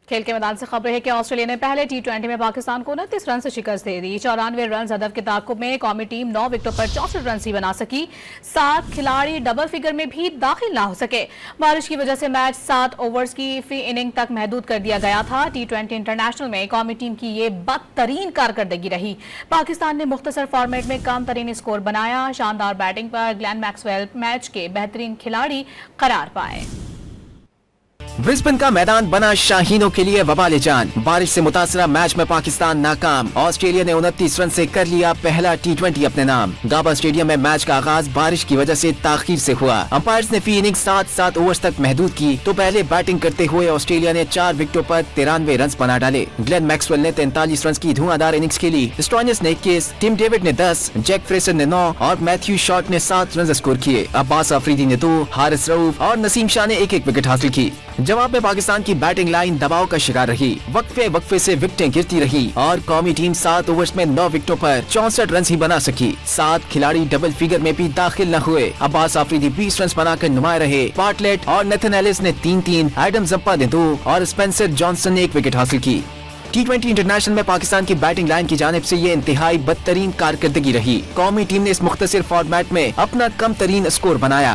کھیل کے میدان سے خبر ہے کہ آسٹریلیا نے پہلے ٹی20 میں پاکستان کو 29 رن سے شکست دے دی۔ 94 رنز ہدف کے تعاقب میں قومی ٹیم 9 وکٹوں پر 64 رنز ہی بنا سکی۔ 7 کھلاڑی ڈبل فگر میں بھی داخل نہ ہو سکے۔ بارش کی وجہ سے میچ 7 اوورز کی فی اننگ تک محدود کر دیا گیا تھا۔ ٹی20 انٹرنیشنل میں قومی ٹیم کی یہ بدترین کارکردگی رہی۔ پاکستان نے مختصر فارمیٹ میں کم ترین اسکور بنایا۔ شاندار بیٹنگ پر گلین میکسویل میچ کے بہترین کھلاڑی قرار پائے۔ برسبن کا میدان بنا شاہینوں کے لیے وبال جان۔ بارش سے متاثرہ میچ میں پاکستان ناکام۔ آسٹریلیا نے 29 رن سے کر لیا پہلا ٹی20 اپنے نام۔ گابا اسٹیڈیم میں میچ کا آغاز بارش کی وجہ سے تاخیر سے ہوا۔ امپائرز نے فی اننگ 7 اوورز تک محدود کی تو پہلے بیٹنگ کرتے ہوئے آسٹریلیا نے 4 وکٹوں پر 93 رنز بنا ڈالے۔ گلین میکسویل نے 43 رنز کی دھواں دار اننگز کھیلی۔ اسٹوائنس نے 21، ٹم ڈیوڈ نے 10، جیک فریسر نے 9 اور میتھیو شارٹ نے 7 رنز اسکور کیے۔ عباس آفریدی نے 2، حارث رؤف اور نسیم شاہ نے 1 وکٹ حاصل کی۔ جواب میں پاکستان کی بیٹنگ لائن دباؤ کا شکار رہی۔ وقفے سے وکٹیں گرتی رہی اور قومی ٹیم 7 اوورز میں 9 وکٹوں پر 64 رنز ہی بنا سکی۔ 7 کھلاڑی ڈبل فگر میں بھی داخل نہ ہوئے۔ عباس آفریدی 20 رنز بنا کر نمایاں رہے۔ پارٹلیٹ اور نیتھن ایلس نے 3، ایڈم زمپا نے 2 اور اسپینسر جانسن نے 1 وکٹ حاصل کی۔ ٹی20 انٹرنیشنل میں پاکستان کی بیٹنگ لائن کی جانب سے یہ انتہائی بدترین کارکردگی رہی۔ قومی ٹیم نے اس مختصر فارمیٹ میں اپنا کم ترین اسکور بنایا۔